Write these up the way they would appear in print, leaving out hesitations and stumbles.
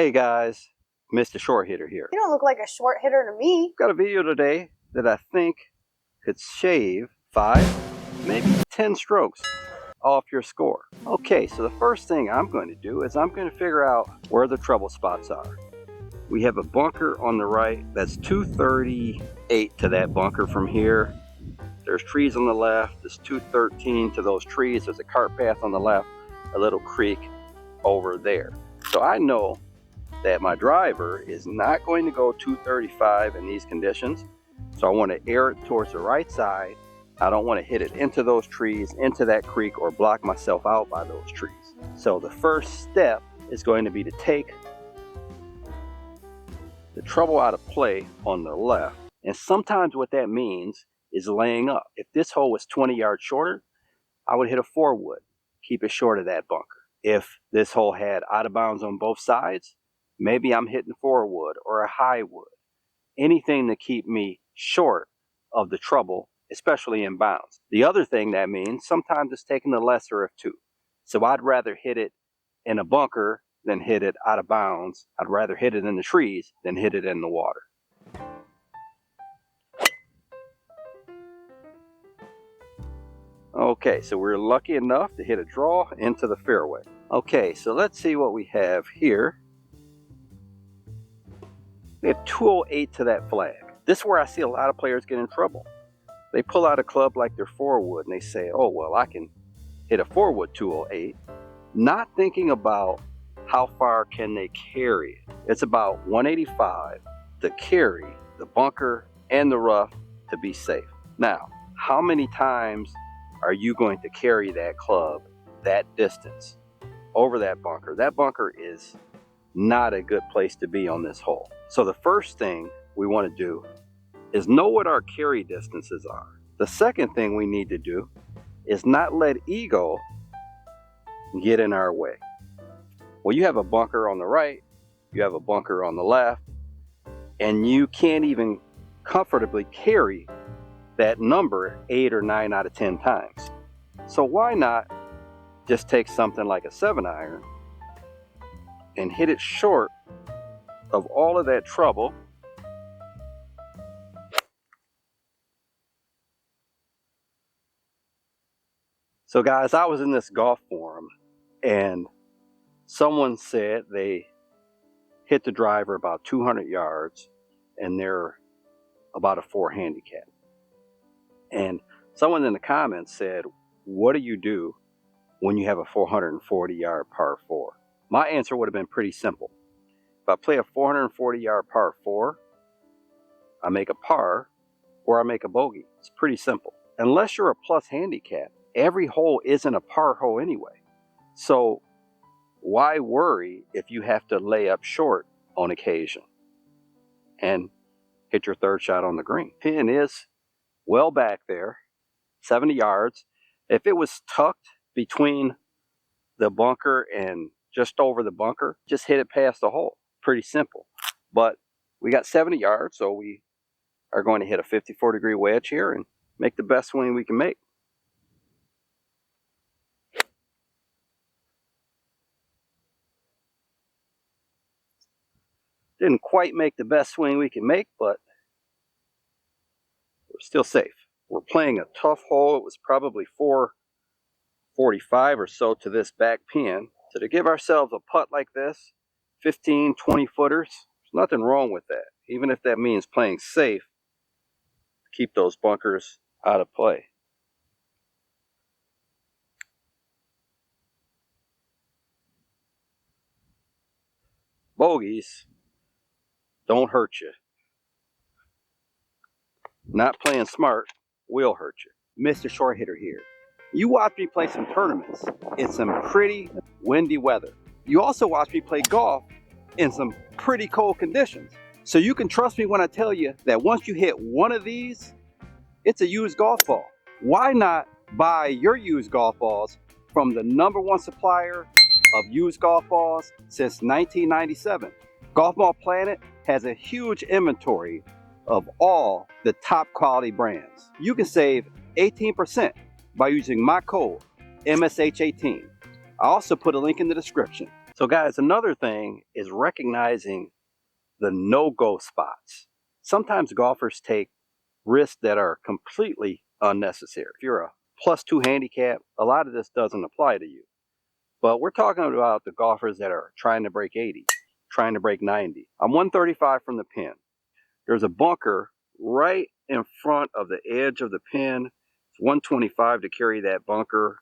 Hey guys, Mr. Short Hitter here. You don't look like a short hitter to me. Got a video today that I think could shave 5, maybe 10 strokes off your score. Okay, so the first thing I'm going to do is I'm going to figure out where the trouble spots are. We have a bunker on the right that's 238 to that bunker from here. There's trees on the left. There's 213 to those trees. There's a cart path on the left, a little creek over there. So I know that my driver is not going to go 235 in these conditions. So I want to air it towards the right side. I don't want to hit it into those trees, into that creek, or block myself out by those trees. So the first step is going to be to take the trouble out of play on the left. And sometimes what that means is laying up. If this hole was 20 yards shorter, I would hit a 4-wood, keep it short of that bunker. If this hole had out of bounds on both sides, maybe I'm hitting 4-wood or a high wood. Anything to keep me short of the trouble, especially in bounds. The other thing that means, sometimes it's taking the lesser of two. So I'd rather hit it in a bunker than hit it out of bounds. I'd rather hit it in the trees than hit it in the water. Okay, so we're lucky enough to hit a draw into the fairway. Okay, so let's see what we have here. We have 208 to that flag. This is where I see a lot of players get in trouble. They pull out a club like their 4-wood and they say, oh, well, I can hit a 4-wood 208, not thinking about how far can they carry it. It's about 185 to carry the bunker and the rough to be safe. Now, how many times are you going to carry that club that distance over that bunker? That bunker is not a good place to be on this hole. So the first thing we want to do is know what our carry distances are. The second thing we need to do is not let ego get in our way. Well, you have a bunker on the right, you have a bunker on the left, and you can't even comfortably carry that number 8 or 9 out of 10 times. So why not just take something like a 7-iron and hit it short of all of that trouble. So guys, I was in this golf forum and someone said they hit the driver about 200 yards and they're about a 4 handicap. And someone in the comments said, what do you do when you have a 440-yard par 4? My answer would have been pretty simple. If I play a 440-yard par 4, I make a par or I make a bogey. It's pretty simple. Unless you're a plus handicap, every hole isn't a par hole anyway. So why worry if you have to lay up short on occasion and hit your third shot on the green? Pin is well back there, 70 yards. If it was tucked between the bunker and just over the bunker, just hit it past the hole. Pretty simple. But we got 70 yards, so we are going to hit a 54-degree wedge here and make the best swing we can make. Didn't quite make the best swing we can make, but we're still safe. We're playing a tough hole. It was probably 445 or so to this back pin. So to give ourselves a putt like this, 15, 20 footers, there's nothing wrong with that. Even if that means playing safe, keep those bunkers out of play. Bogeys don't hurt you. Not playing smart will hurt you. Mr. Short Hitter here. You watch me play some tournaments in some pretty windy weather. You also watch me play golf in some pretty cold conditions. So you can trust me when I tell you that once you hit one of these, it's a used golf ball. Why not buy your used golf balls from the #1 supplier of used golf balls since 1997? Golf Ball Planet has a huge inventory of all the top quality brands. You can save 18% by using my code MSH18. I also put a link in the description. So guys, another thing is recognizing the no-go spots. Sometimes golfers take risks that are completely unnecessary. If you're a +2 handicap, a lot of this doesn't apply to you. But we're talking about the golfers that are trying to break 80, trying to break 90. I'm 135 from the pin. There's a bunker right in front of the edge of the pin. It's 125 to carry that bunker,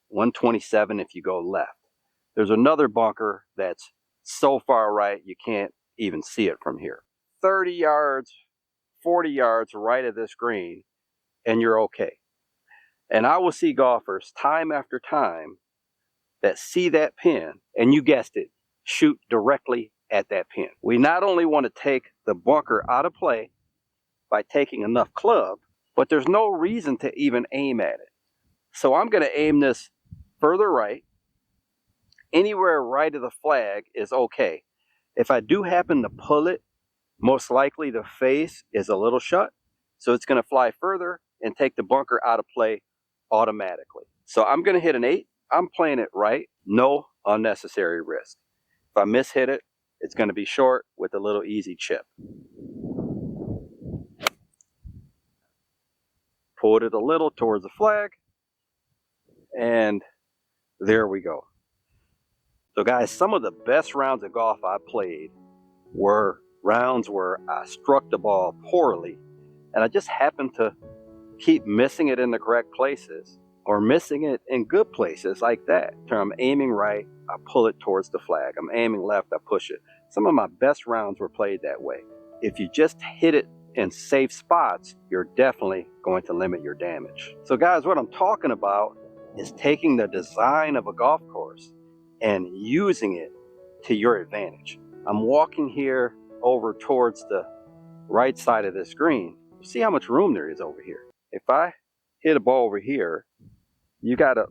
127 if you go left. There's another bunker that's so far right you can't even see it from here. 30 yards, 40 yards right of this green, and you're okay. And I will see golfers time after time that see that pin, and you guessed it, shoot directly at that pin. We not only want to take the bunker out of play by taking enough club, but there's no reason to even aim at it. So I'm going to aim this further right. Anywhere right of the flag is okay. If I do happen to pull it, most likely the face is a little shut, so it's going to fly further and take the bunker out of play automatically. So I'm going to hit an 8. I'm playing it right. No unnecessary risk. If I mishit it, it's going to be short with a little easy chip. Pulled it a little towards the flag, and there we go. So guys, some of the best rounds of golf I played were rounds where I struck the ball poorly, and I just happened to keep missing it in the correct places, or missing it in good places like that. So I'm aiming right, I pull it towards the flag. I'm aiming left, I push it. Some of my best rounds were played that way. If you just hit it in safe spots, you're definitely going to limit your damage. So guys, what I'm talking about is taking the design of a golf course and using it to your advantage. I'm walking here over towards the right side of this green. See how much room there is over here. If I hit a ball over here, you got a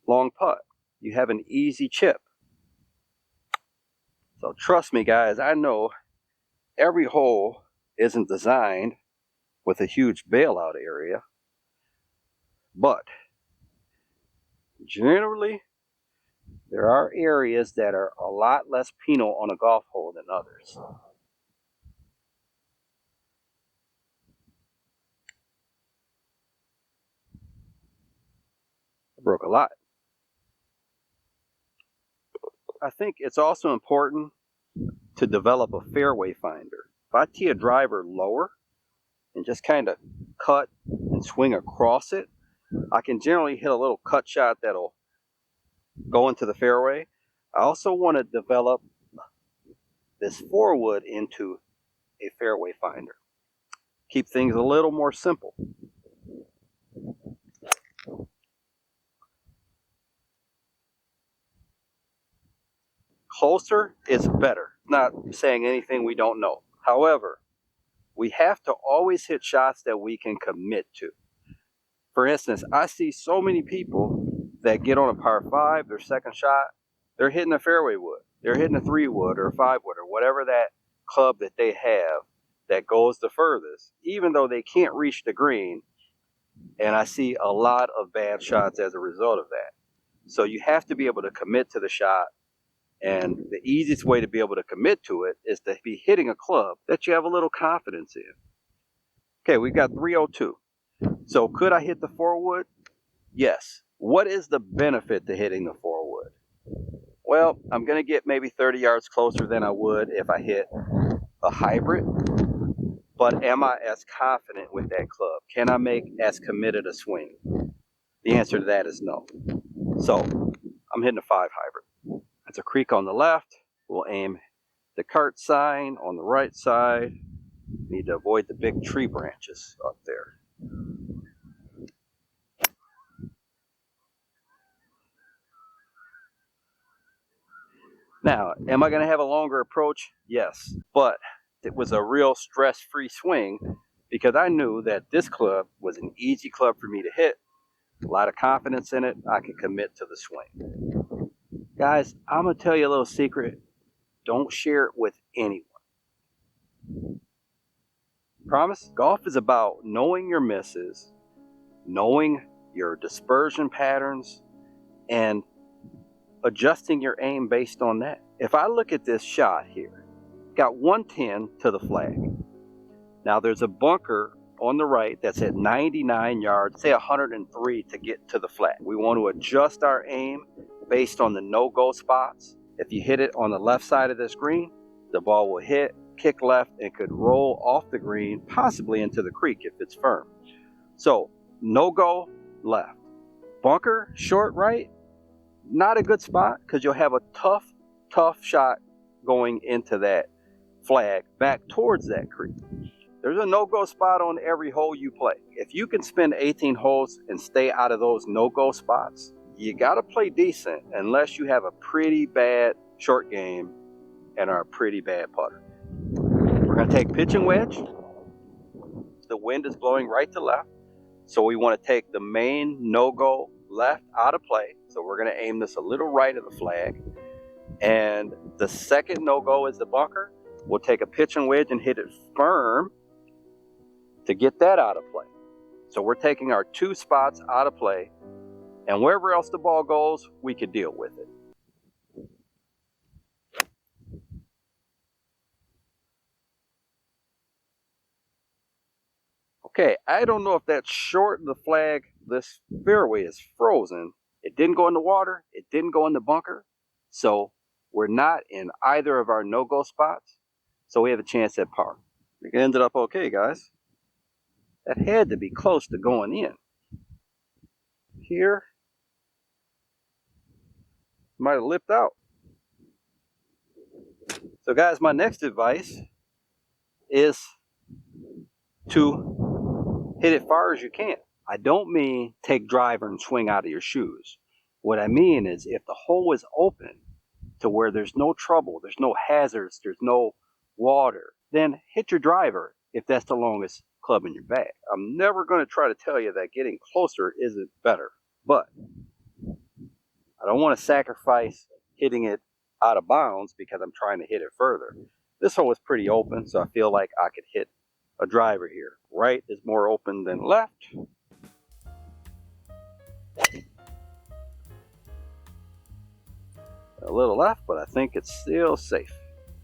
long putt. You have an easy chip. So trust me guys, I know every hole isn't designed with a huge bailout area, but generally there are areas that are a lot less penal on a golf hole than others. I broke a lot. I think it's also important to develop a fairway finder. If I tee a driver lower and just kind of cut and swing across it, I can generally hit a little cut shot that'll go into the fairway. I also want to develop this forward into a fairway finder. Keep things a little more simple. Closer is better. Not saying anything we don't know. However, we have to always hit shots that we can commit to. For instance, I see so many people that get on a par 5, their second shot, they're hitting a fairway wood. They're hitting a 3-wood or a 5-wood or whatever that club that they have that goes the furthest, even though they can't reach the green. And I see a lot of bad shots as a result of that. So you have to be able to commit to the shot. And the easiest way to be able to commit to it is to be hitting a club that you have a little confidence in. Okay, we've got 302. So could I hit the 4-wood? Yes. What is the benefit to hitting the 4-wood? Well, I'm going to get maybe 30 yards closer than I would if I hit a hybrid. But am I as confident with that club? Can I make as committed a swing? The answer to that is no. So I'm hitting a 5 hybrid. That's a creek on the left. We'll aim the cart sign on the right side. Need to avoid the big tree branches up there. Now, am I going to have a longer approach? Yes, but it was a real stress-free swing because I knew that this club was an easy club for me to hit. A lot of confidence in it. I could commit to the swing. Guys, I'm going to tell you a little secret. Don't share it with anyone. Promise? Golf is about knowing your misses, knowing your dispersion patterns, and adjusting your aim based on that. If I look at this shot here, got 110 to the flag. Now there's a bunker on the right that's at 99 yards, say 103 to get to the flag. We want to adjust our aim based on the no-go spots. If you hit it on the left side of this green, the ball will hit, kick left, and could roll off the green, possibly into the creek if it's firm. So no-go left. Bunker short right, not a good spot because you'll have a tough shot going into that flag back towards that creek. There's a no-go spot on every hole you play. If you can spend 18 holes and stay out of those no-go spots, you got to play decent unless you have a pretty bad short game and are a pretty bad putter. We're going to take pitch and wedge. The wind is blowing right to left, so we want to take the main no-go left out of play. So we're going to aim this a little right of the flag. And the second no-go is the bunker. We'll take a pitch and wedge and hit it firm to get that out of play. So we're taking our 2 spots out of play, and wherever else the ball goes, we can deal with it. Okay, I don't know if that's short of the flag. This fairway is frozen. It didn't go in the water. It didn't go in the bunker. So we're not in either of our no-go spots. So we have a chance at par. It ended up okay, guys. That had to be close to going in. Here, might have lipped out. So guys, my next advice is to hit it far as you can. I don't mean take driver and swing out of your shoes. What I mean is if the hole is open to where there's no trouble, there's no hazards, there's no water, then hit your driver if that's the longest club in your bag. I'm never going to try to tell you that getting closer isn't better, but I don't want to sacrifice hitting it out of bounds because I'm trying to hit it further. This hole is pretty open, so I feel like I could hit a driver here. Right is more open than left. A little left, but I think it's still safe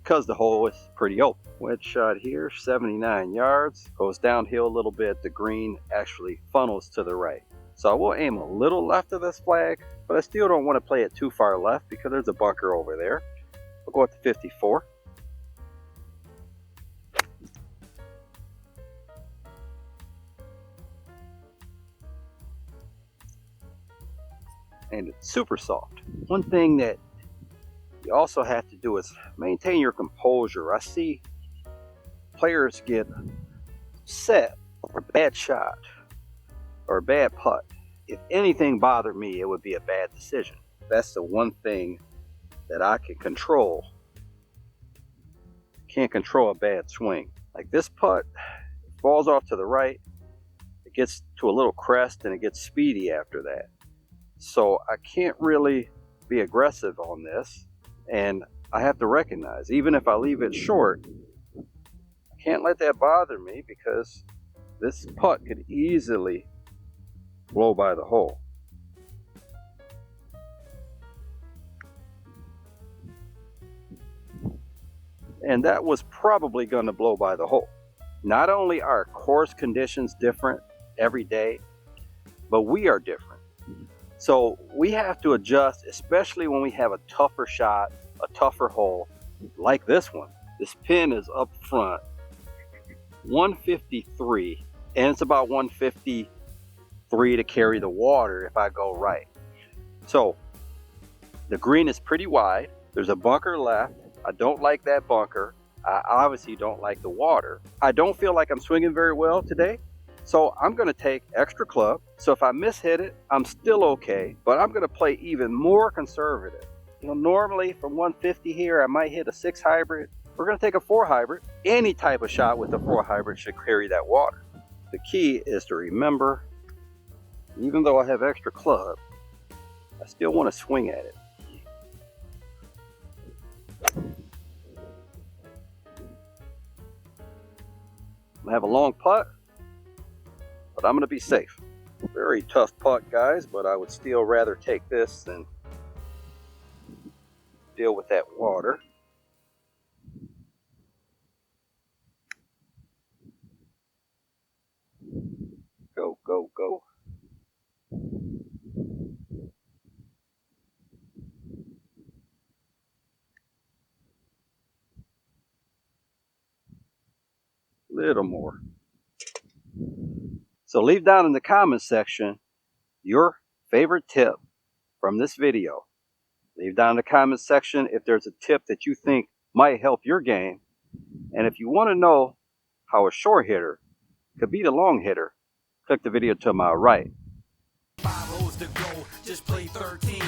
because the hole is pretty open. Wedge shot here, 79 yards, goes downhill a little bit. The green actually funnels to the right. So I will aim a little left of this flag, but I still don't want to play it too far left because there's a bunker over there. We'll go up to 54. And it's super soft. One thing that you also have to do is maintain your composure. I see players get upset for a bad shot or a bad putt. If anything bothered me, it would be a bad decision. That's the one thing that I can control. Can't control a bad swing. Like this putt, it falls off to the right, it gets to a little crest and it gets speedy after that. So I can't really be aggressive on this, and I have to recognize, even if I leave it short, I can't let that bother me because this putt could easily blow by the hole. And that was probably going to blow by the hole. Not only are course conditions different every day, but we are different. So we have to adjust, especially when we have a tougher shot, a tougher hole, like this one. This pin is up front, 153, and it's about 153 to carry the water if I go right. So the green is pretty wide. There's a bunker left. I don't like that bunker. I obviously don't like the water. I don't feel like I'm swinging very well today. So I'm going to take extra club. So if I mishit it, I'm still okay, but I'm going to play even more conservative. You know, normally from 150 here, I might hit a 6 hybrid. We're going to take a 4 hybrid. Any type of shot with a 4 hybrid should carry that water. The key is to remember, even though I have extra club, I still want to swing at it. I have a long putt, but I'm going to be safe. Very tough putt, guys, but I would still rather take this than deal with that water. Go, go, go. Little more. So leave down in the comments section your favorite tip from this video. Leave down in the comments section if there's a tip that you think might help your game. And if you want to know how a short hitter could beat a long hitter, click the video to my right. 5 holes to go, just play 13.